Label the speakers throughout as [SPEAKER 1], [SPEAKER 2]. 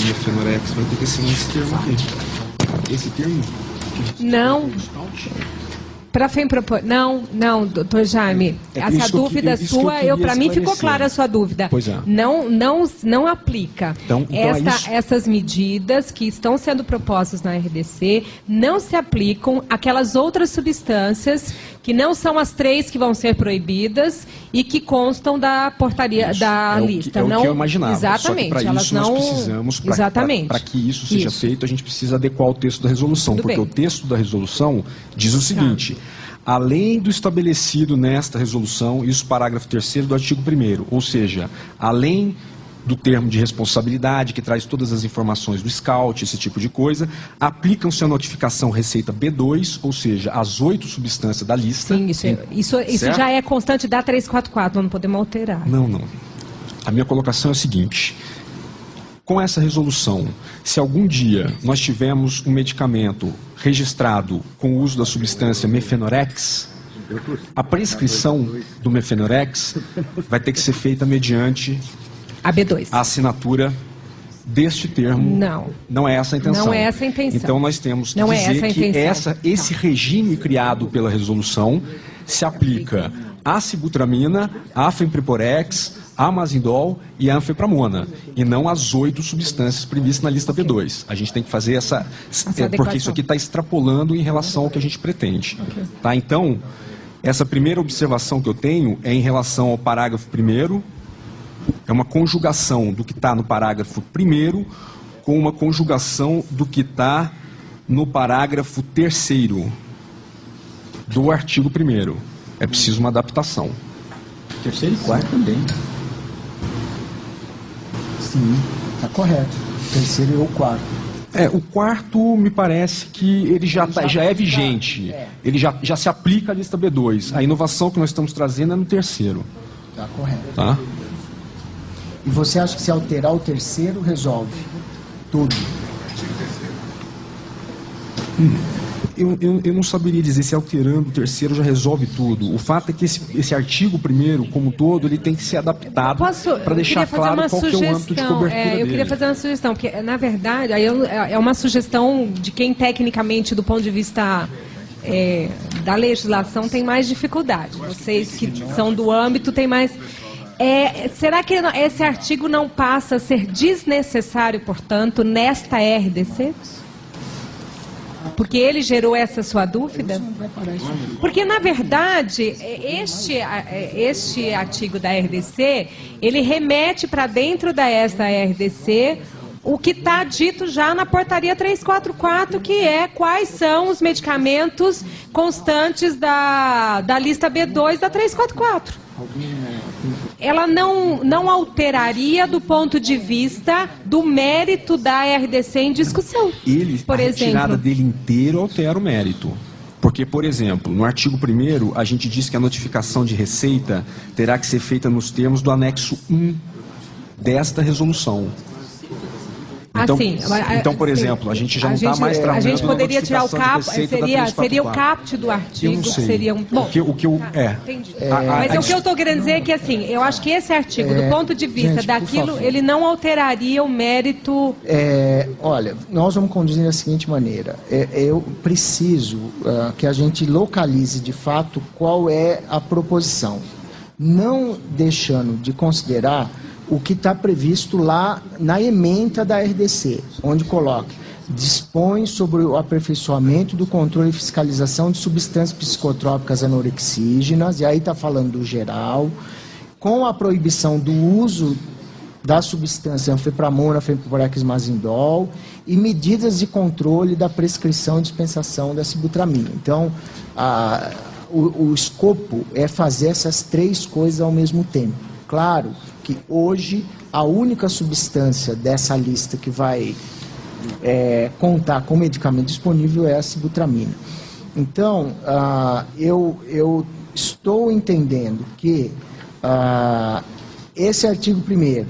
[SPEAKER 1] o mefenorex, vai ter que ser esse termo aqui. Esse termo?
[SPEAKER 2] Não. Para não, doutor Jaime, essa dúvida sua, para mim ficou clara a sua dúvida.
[SPEAKER 1] Pois é.
[SPEAKER 2] Não aplica.
[SPEAKER 1] Então
[SPEAKER 2] Essas medidas que estão sendo propostas na RDC não se aplicam àquelas outras substâncias que não são as 3 que vão ser proibidas e que constam da portaria da lista.
[SPEAKER 1] É o que eu imaginava.
[SPEAKER 2] Exatamente.
[SPEAKER 1] Só que para isso nós precisamos, para que isso seja feito, a gente precisa adequar o texto da resolução, porque o texto da resolução diz o seguinte: além do estabelecido nesta resolução, isso parágrafo 3º do artigo 1º, ou seja, além do termo de responsabilidade, que traz todas as informações do scout, esse tipo de coisa, aplicam-se a notificação Receita B2, ou seja, as 8 substâncias da lista.
[SPEAKER 2] Sim, isso já é constante da 344, não podemos alterar.
[SPEAKER 1] Não. A minha colocação é a seguinte: com essa resolução, se algum dia nós tivermos um medicamento registrado com o uso da substância mefenorex, a prescrição do mefenorex vai ter que ser feita mediante
[SPEAKER 2] a B2.
[SPEAKER 1] A assinatura deste termo. Não é essa a intenção.
[SPEAKER 2] Não é essa a intenção.
[SPEAKER 1] Então nós temos que dizer que esse regime criado pela resolução se aplica à sibutramina, à fenpreporex, a mazindol e a anfepramona, e não às 8 substâncias previstas na lista B2. A gente tem que fazer essa porque isso aqui está extrapolando em relação ao que a gente pretende. Tá? Então, essa primeira observação que eu tenho é em relação ao parágrafo 1º, é uma conjugação do que está no parágrafo 1º com uma conjugação do que está no parágrafo 3º do artigo 1º. É preciso uma adaptação.
[SPEAKER 3] 3º e 4º também. Sim, está correto. 3º e o 4º.
[SPEAKER 1] O 4º me parece que ele já é vigente. Ele já se aplica à lista B2. A inovação que nós estamos trazendo é no 3º.
[SPEAKER 3] Está correto.
[SPEAKER 1] Tá?
[SPEAKER 3] E você acha que se alterar o 3º resolve tudo?
[SPEAKER 1] Eu não saberia dizer se alterando o 3º já resolve tudo. O fato é que esse artigo 1º, como todo, ele tem que ser adaptado para deixar claro qual que é o âmbito de cobertura dele.
[SPEAKER 2] Eu queria fazer uma sugestão, porque, na verdade, aí é uma sugestão de quem, tecnicamente, do ponto de vista da legislação, tem mais dificuldade. Vocês que são do âmbito têm mais... será que esse artigo não passa a ser desnecessário, portanto, nesta RDC? Porque ele gerou essa sua dúvida? Porque, na verdade, este artigo da RDC, ele remete para dentro desta RDC o que está dito já na portaria 344, que é quais são os medicamentos constantes da lista B2 da 344. Ela não alteraria do ponto de vista do mérito da RDC em discussão.
[SPEAKER 1] A retirada dele inteiro altera o mérito. Porque, por exemplo, no artigo 1º, a gente diz que a notificação de receita terá que ser feita nos termos do anexo 1 desta resolução. Então, por exemplo, a gente já não está mais tratando.
[SPEAKER 2] A gente poderia tirar o caput, seria o caput do artigo.
[SPEAKER 1] Eu não sei.
[SPEAKER 2] Seria bom,
[SPEAKER 1] entendi.
[SPEAKER 2] Mas o que eu estou querendo dizer é que, assim, eu acho que esse artigo, do ponto de vista daquilo, ele não alteraria o mérito.
[SPEAKER 3] Olha, nós vamos conduzir da seguinte maneira. Eu preciso que a gente localize de fato qual é a proposição, não deixando de considerar o que está previsto lá na ementa da RDC, onde coloca: dispõe sobre o aperfeiçoamento do controle e fiscalização de substâncias psicotrópicas anorexígenas, e aí está falando do geral, com a proibição do uso da substância anfepramona, fenpreporex, mazindol, e medidas de controle da prescrição e dispensação da sibutramina. Então, o escopo é fazer essas 3 coisas ao mesmo tempo. Claro que hoje a única substância dessa lista que vai contar com medicamento disponível é a sibutramina. Então, eu estou entendendo que esse artigo 1º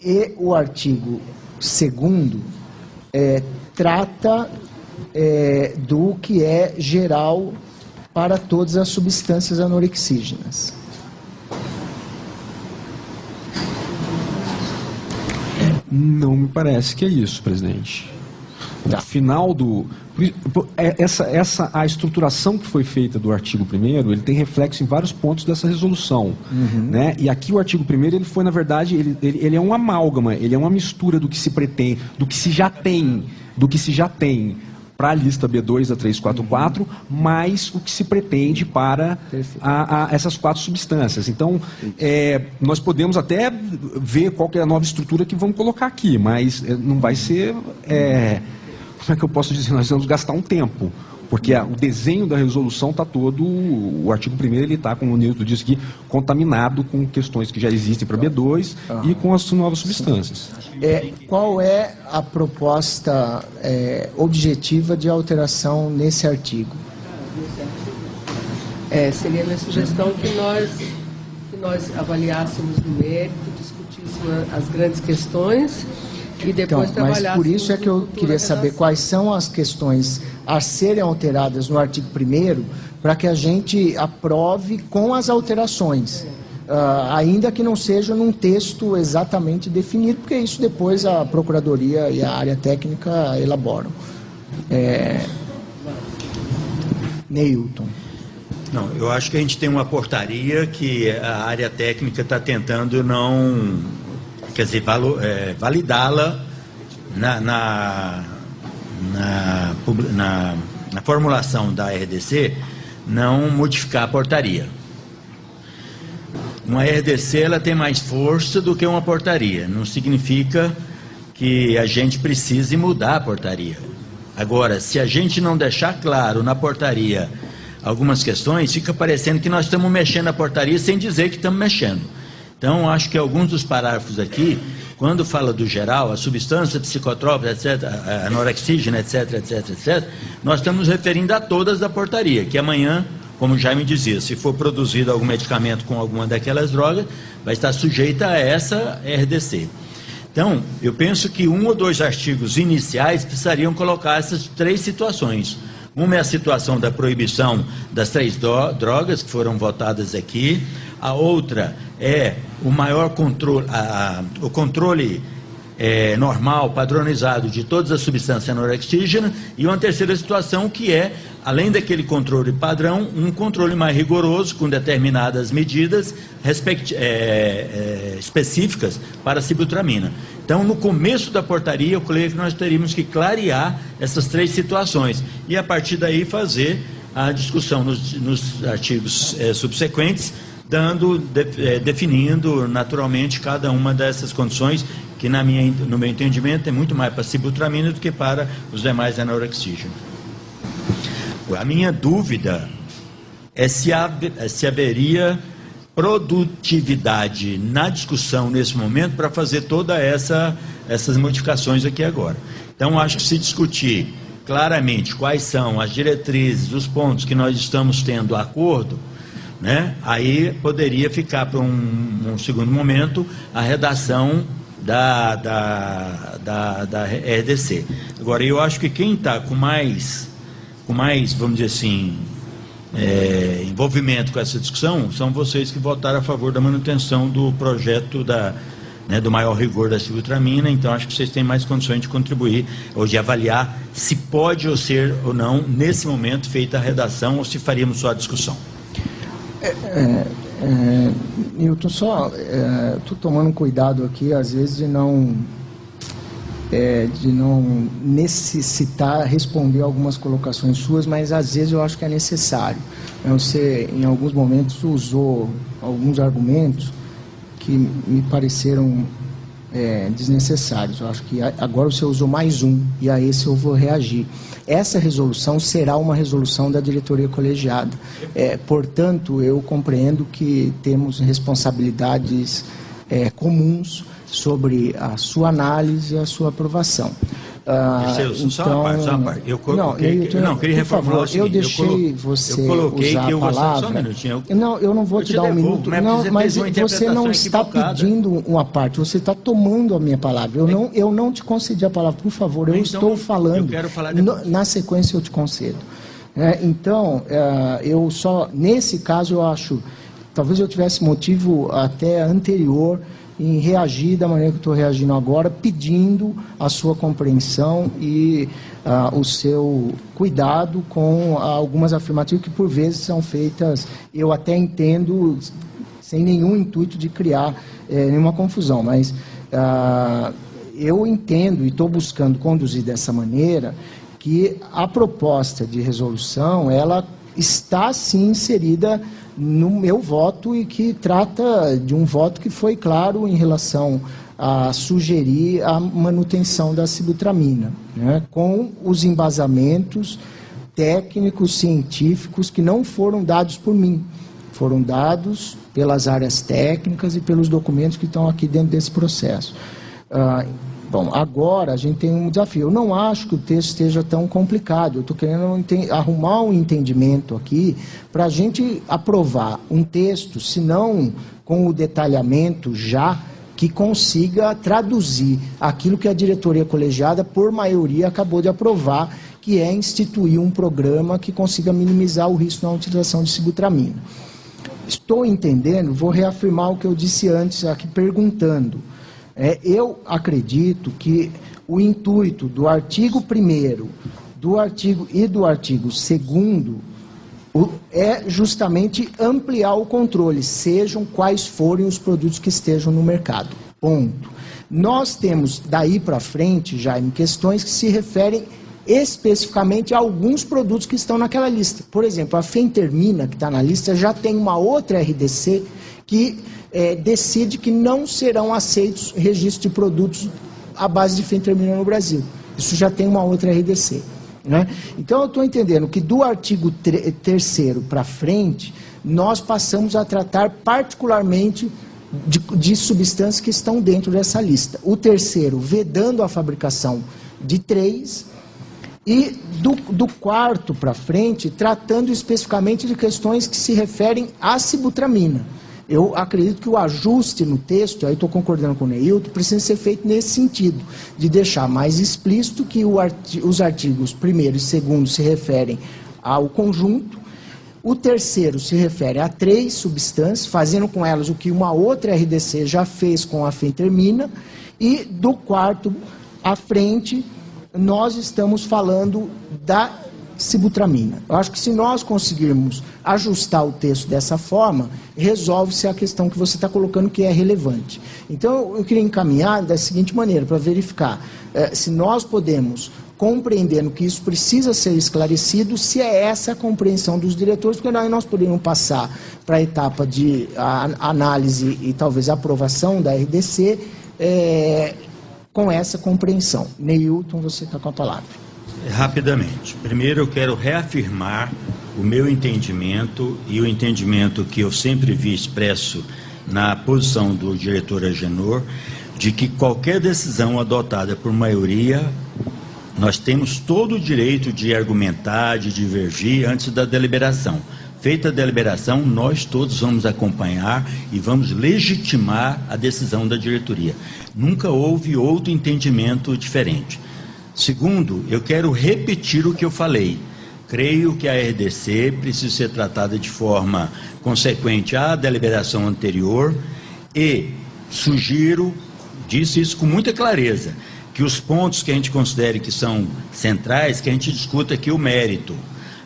[SPEAKER 3] e o artigo 2º trata do que é geral para todas as substâncias anorexígenas.
[SPEAKER 1] Não me parece que é isso, presidente.
[SPEAKER 3] Tá.
[SPEAKER 1] O final do... a estruturação que foi feita do artigo 1º, ele tem reflexo em vários pontos dessa resolução. Né? E aqui o artigo 1º, ele foi, na verdade, ele é um amálgama, ele é uma mistura do que se pretende, do que se já tem para a lista B2 da 344, mais o que se pretende para essas 4 substâncias. Então, nós podemos até ver qual que é a nova estrutura que vamos colocar aqui, mas não vai ser... como é que eu posso dizer? Nós vamos gastar um tempo, porque o desenho da resolução está todo... O artigo 1º, ele está, como o Nilton disse aqui, contaminado com questões que já existem para B2 e com as novas substâncias.
[SPEAKER 3] Qual é a proposta objetiva de alteração nesse artigo?
[SPEAKER 4] Seria a minha sugestão que nós avaliássemos no mérito, discutíssemos as grandes questões e depois
[SPEAKER 3] mas por isso é que eu queria saber quais são as questões a serem alteradas no artigo 1º, para que a gente aprove com as alterações. Ainda que não seja num texto exatamente definido, porque isso depois a Procuradoria e a área técnica elaboram. Neilton.
[SPEAKER 5] Não, eu acho que a gente tem uma portaria que a área técnica está tentando não, quer dizer, validá-la na formulação da RDC, não modificar a portaria. Uma RDC, ela tem mais força do que uma portaria. Não significa que a gente precise mudar a portaria. Agora, se a gente não deixar claro na portaria algumas questões, fica parecendo que nós estamos mexendo na portaria sem dizer que estamos mexendo. Então, acho que alguns dos parágrafos aqui, quando fala do geral, a substância psicotrópica, etc., a anorexígena, etc., etc., etc., nós estamos referindo a todas da portaria, que amanhã, como o Jaime dizia, se for produzido algum medicamento com alguma daquelas drogas, vai estar sujeita a essa RDC. Então, eu penso que 1 ou 2 artigos iniciais precisariam colocar essas 3 situações. Uma é a situação da proibição das 3 drogas que foram votadas aqui. A outra é o maior controle, o controle normal, padronizado de todas as substâncias anorexígenas. E uma terceira situação que é, além daquele controle padrão, um controle mais rigoroso com determinadas medidas específicas para a sibutramina. Então, no começo da portaria, eu creio que nós teríamos que clarear essas 3 situações e, a partir daí, fazer a discussão nos artigos subsequentes, definindo naturalmente cada uma dessas condições, que no meu entendimento é muito mais para a sibutramina do que para os demais anorexígenos. A minha dúvida é se haveria produtividade na discussão nesse momento para fazer todas essas modificações aqui agora. Então, acho que se discutir claramente quais são as diretrizes, os pontos que nós estamos tendo acordo, né, aí poderia ficar para um segundo momento a redação da RDC. Agora, eu acho que quem está com mais, vamos dizer assim, envolvimento com essa discussão são vocês que votaram a favor da manutenção do projeto do maior rigor da sibutramina. Então, acho que vocês têm mais condições de contribuir ou de avaliar se pode ou ser ou não, nesse momento, feita a redação ou se faríamos só a discussão.
[SPEAKER 3] Nilton, estou tomando cuidado aqui, às vezes, de não necessitar responder algumas colocações suas, mas às vezes eu acho que é necessário. Você, em alguns momentos, usou alguns argumentos que me pareceram desnecessários. Eu acho que agora você usou mais um, e a esse eu vou reagir. Essa resolução será uma resolução da diretoria colegiada. Portanto, eu compreendo que temos responsabilidades comuns sobre a sua análise e a sua aprovação.
[SPEAKER 5] Só uma parte. Eu queria reformular o seguinte.
[SPEAKER 3] Eu deixei você usar a palavra.
[SPEAKER 5] Só um minutinho.
[SPEAKER 3] Eu não vou te dar um minuto. Mas você não está pedindo uma parte, você está tomando a minha palavra. Eu não te concedi a palavra, por favor. Eu estou falando.
[SPEAKER 5] Eu quero falar
[SPEAKER 3] na sequência eu te concedo. Eu só, nesse caso, eu acho, talvez eu tivesse motivo até anterior em reagir da maneira que estou reagindo agora, pedindo a sua compreensão e o seu cuidado com algumas afirmativas que por vezes são feitas, eu até entendo, sem nenhum intuito de criar nenhuma confusão, mas eu entendo e estou buscando conduzir dessa maneira que a proposta de resolução, ela está sim inserida no meu voto e que trata de um voto que foi claro em relação a sugerir a manutenção da sibutramina, né, com os embasamentos técnicos, científicos, que não foram dados por mim, foram dados pelas áreas técnicas e pelos documentos que estão aqui dentro desse processo. Bom, agora a gente tem um desafio. Eu não acho que o texto esteja tão complicado. Eu estou querendo arrumar um entendimento aqui para a gente aprovar um texto, se não com o detalhamento já, que consiga traduzir aquilo que a diretoria colegiada, por maioria, acabou de aprovar, que é instituir um programa que consiga minimizar o risco na utilização de sibutramina. Estou entendendo, vou reafirmar o que eu disse antes aqui perguntando. Eu acredito que o intuito do artigo 1º, do artigo 2º, é justamente ampliar o controle, sejam quais forem os produtos que estejam no mercado. Ponto. Nós temos, daí para frente, Jaime, questões que se referem especificamente a alguns produtos que estão naquela lista. Por exemplo, a fentermina, que está na lista, já tem uma outra RDC que decide que não serão aceitos registros de produtos à base de fentermina no Brasil. Isso já tem uma outra RDC. Né? Então, eu estou entendendo que do artigo 3º para frente, nós passamos a tratar particularmente de substâncias que estão dentro dessa lista. O 3º, vedando a fabricação de 3, e do 4º para frente, tratando especificamente de questões que se referem à sibutramina. Eu acredito que o ajuste no texto, aí estou concordando com o Neilton, precisa ser feito nesse sentido, de deixar mais explícito que os artigos 1º e 2º se referem ao conjunto, o 3º se refere a 3 substâncias, fazendo com elas o que uma outra RDC já fez com a fentermina, e do 4º à frente, nós estamos falando da sibutramina. Eu acho que se nós conseguirmos ajustar o texto dessa forma, resolve-se a questão que você está colocando que é relevante. Então, eu queria encaminhar da seguinte maneira, para verificar se nós podemos, compreendendo que isso precisa ser esclarecido, se é essa a compreensão dos diretores, porque nós poderíamos passar para a etapa de análise e talvez aprovação da RDC com essa compreensão. Neilton, você está com a palavra.
[SPEAKER 5] Rapidamente. Primeiro, eu quero reafirmar o meu entendimento e o entendimento que eu sempre vi expresso na posição do diretor Agenor, de que qualquer decisão adotada por maioria, nós temos todo o direito de argumentar, de divergir antes da deliberação. Feita a deliberação, nós todos vamos acompanhar e vamos legitimar a decisão da diretoria. Nunca houve outro entendimento diferente. Segundo, eu quero repetir o que eu falei. Creio que a RDC precisa ser tratada de forma consequente à deliberação anterior e sugiro, disse isso com muita clareza, que os pontos que a gente considere que são centrais, que a gente discuta aqui o mérito.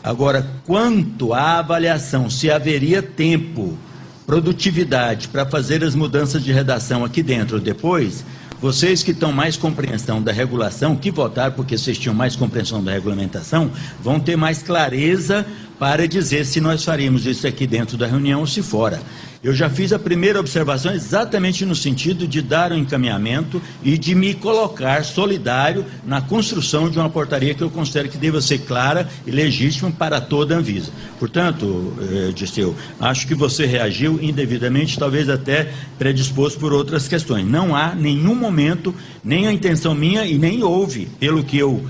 [SPEAKER 5] Agora, quanto à avaliação, se haveria tempo, produtividade para fazer as mudanças de redação aqui dentro ou depois, vocês que estão mais compreensão da regulação, que votaram porque vocês tinham mais compreensão da regulamentação, vão ter mais clareza para dizer se nós faríamos isso aqui dentro da reunião ou se fora. Eu já fiz a primeira observação exatamente no sentido de dar um encaminhamento e de me colocar solidário na construção de uma portaria que eu considero que deva ser clara e legítima para toda a Anvisa. Portanto, Dirceu, acho que você reagiu indevidamente, talvez até predisposto por outras questões. Não há nenhum momento, nem a intenção minha e nem houve, pelo que eu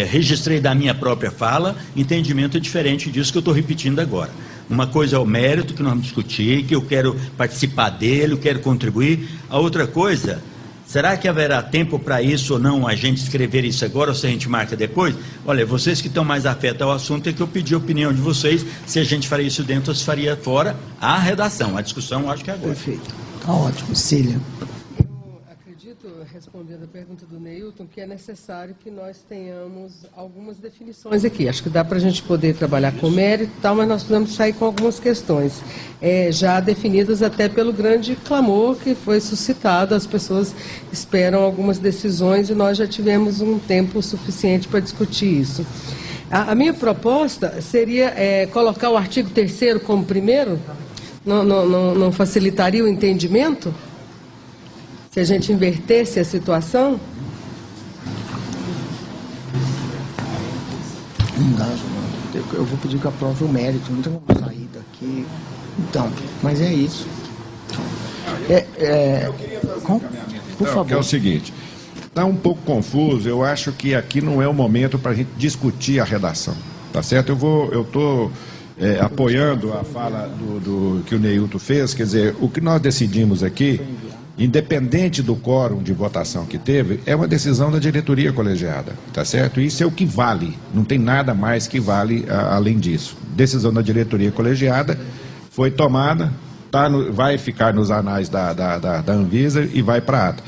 [SPEAKER 5] registrei da minha própria fala, entendimento diferente disso que eu estou repetindo agora. Uma coisa é o mérito que nós vamos discutir, que eu quero participar dele, eu quero contribuir. A outra coisa, será que haverá tempo para isso ou não, a gente escrever isso agora ou se a gente marca depois? Olha, vocês que estão mais afetos ao assunto, é que eu pedi a opinião de vocês, se a gente faria isso dentro ou se faria fora, a redação, a discussão, acho que é agora.
[SPEAKER 3] Perfeito. Tá ótimo. Cília.
[SPEAKER 4] Respondendo a pergunta do Neilton, que é necessário que nós tenhamos algumas definições aqui. Acho que dá para a gente poder trabalhar com mérito e tal, mas nós precisamos sair com algumas questões já definidas até pelo grande clamor que foi suscitado. As pessoas esperam algumas decisões e nós já tivemos um tempo suficiente para discutir isso. A minha proposta seria colocar o artigo 3º como primeiro? Não facilitaria o entendimento? Se a gente invertesse a situação?
[SPEAKER 3] Não dá, eu vou pedir que aprove o mérito, não tem como sair daqui. Então, mas é isso. Por favor.
[SPEAKER 6] Que é o seguinte, está um pouco confuso, eu acho que aqui não é o momento para a gente discutir a redação, tá certo? Eu estou apoiando a fala do que o Neilton fez, quer dizer, o que nós decidimos aqui, independente do quórum de votação que teve, é uma decisão da diretoria colegiada, tá certo? Isso é o que vale, não tem nada mais que vale além disso. Decisão da diretoria colegiada foi tomada, vai ficar nos anais da Anvisa e vai para a ata.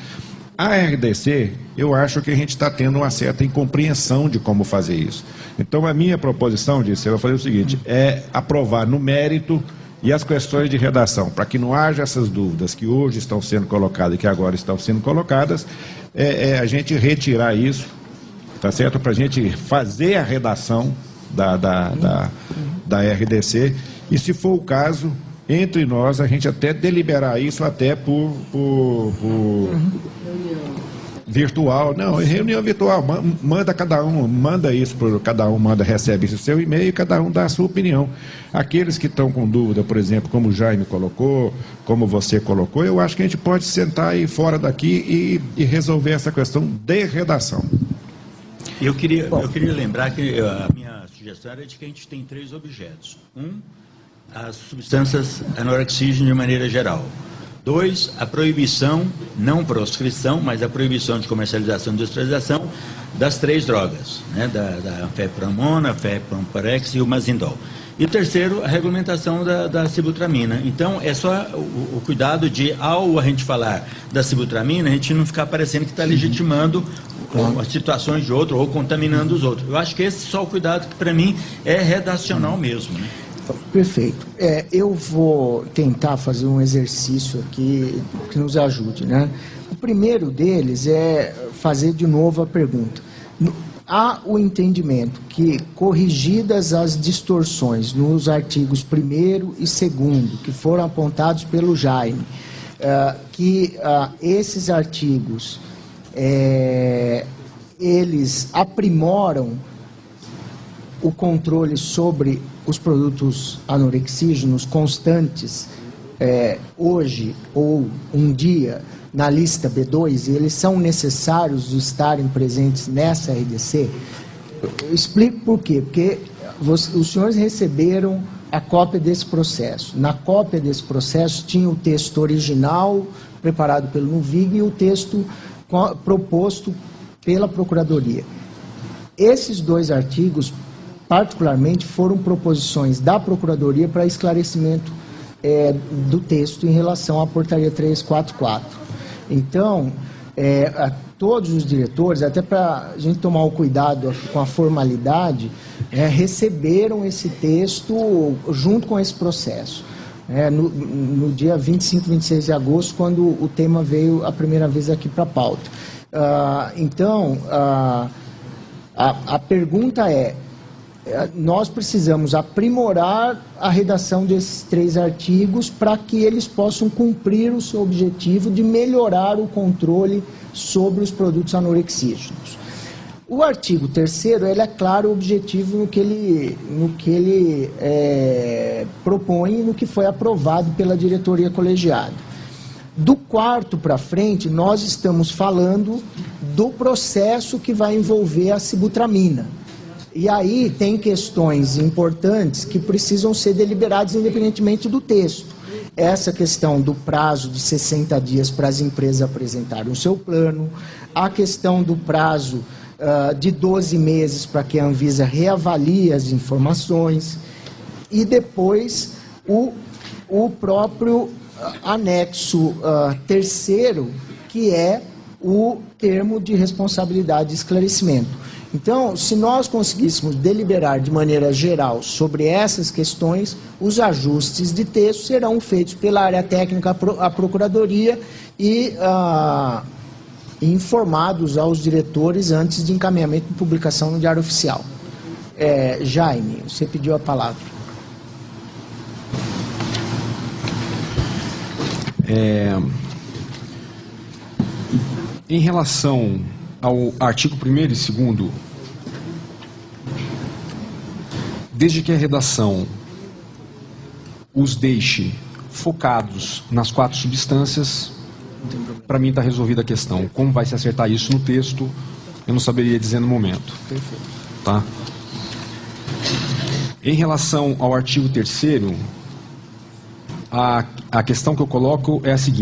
[SPEAKER 6] A RDC, eu acho que a gente está tendo uma certa incompreensão de como fazer isso. Então, a minha proposição, eu vou fazer o seguinte, é aprovar no mérito e as questões de redação, para que não haja essas dúvidas que hoje estão sendo colocadas e que agora estão sendo colocadas, a gente retirar isso, tá certo? Para a gente fazer a redação da RDC e, se for o caso, entre nós, a gente até deliberar isso até por virtual, não, reunião virtual, manda cada um, manda isso, cada um recebe o seu e-mail e cada um dá a sua opinião. Aqueles que estão com dúvida, por exemplo, como o Jaime colocou, como você colocou, eu acho que a gente pode sentar aí fora daqui e resolver essa questão de redação.
[SPEAKER 5] Eu queria lembrar que a minha sugestão era de que a gente tem 3 objetos. As substâncias anorexígenas de maneira geral. 2, a proibição, não proscrição, mas a proibição de comercialização e industrialização das 3 drogas, né, da fepramona, fepramporex e o mazindol. E 3º, a regulamentação da sibutramina. Então, é só o cuidado de, ao a gente falar da sibutramina, a gente não ficar parecendo que está legitimando as situações de outro ou contaminando os outros. Eu acho que esse é só o cuidado que, para mim, é redacional mesmo, né?
[SPEAKER 3] Perfeito. Eu vou tentar fazer um exercício aqui que nos ajude, né? O primeiro deles é fazer de novo a pergunta. Há o entendimento que, corrigidas as distorções nos artigos 1º e 2º, que foram apontados pelo Jaime, que esses artigos, eles aprimoram o controle sobre os produtos anorexígenos constantes hoje ou um dia na lista B2, e eles são necessários de estarem presentes nessa RDC. Eu explico por quê. Porque os senhores receberam a cópia desse processo. Na cópia desse processo tinha o texto original preparado pelo Nuvig e o texto proposto pela Procuradoria. Esses 2 artigos, particularmente, foram proposições da Procuradoria para esclarecimento do texto em relação à Portaria 344. Então, a todos os diretores, até para a gente tomar o cuidado com a formalidade, receberam esse texto junto com esse processo. No dia 25, 26 de agosto, quando o tema veio a primeira vez aqui para a pauta. Então, a pergunta nós precisamos aprimorar a redação desses 3 artigos para que eles possam cumprir o seu objetivo de melhorar o controle sobre os produtos anorexígenos. O artigo 3º, ele é claro o objetivo no que ele propõe e no que foi aprovado pela diretoria colegiada. Do 4º para frente, nós estamos falando do processo que vai envolver a sibutramina. E aí tem questões importantes que precisam ser deliberadas independentemente do texto. Essa questão do prazo de 60 dias para as empresas apresentarem o seu plano, a questão do prazo de 12 meses para que a Anvisa reavalie as informações, e depois o próprio anexo terceiro, que é o termo de responsabilidade e esclarecimento. Então, se nós conseguíssemos deliberar de maneira geral sobre essas questões, os ajustes de texto serão feitos pela área técnica, a Procuradoria, e informados aos diretores antes de encaminhamento e publicação no Diário Oficial. Jaime, você pediu a palavra.
[SPEAKER 1] Em relação ao artigo 1º e 2º, desde que a redação os deixe focados nas 4 substâncias, para mim está resolvida a questão. Como vai se acertar isso no texto, eu não saberia dizer no momento.
[SPEAKER 3] Perfeito.
[SPEAKER 1] Tá? Em relação ao artigo 3º, a questão que eu coloco é a seguinte.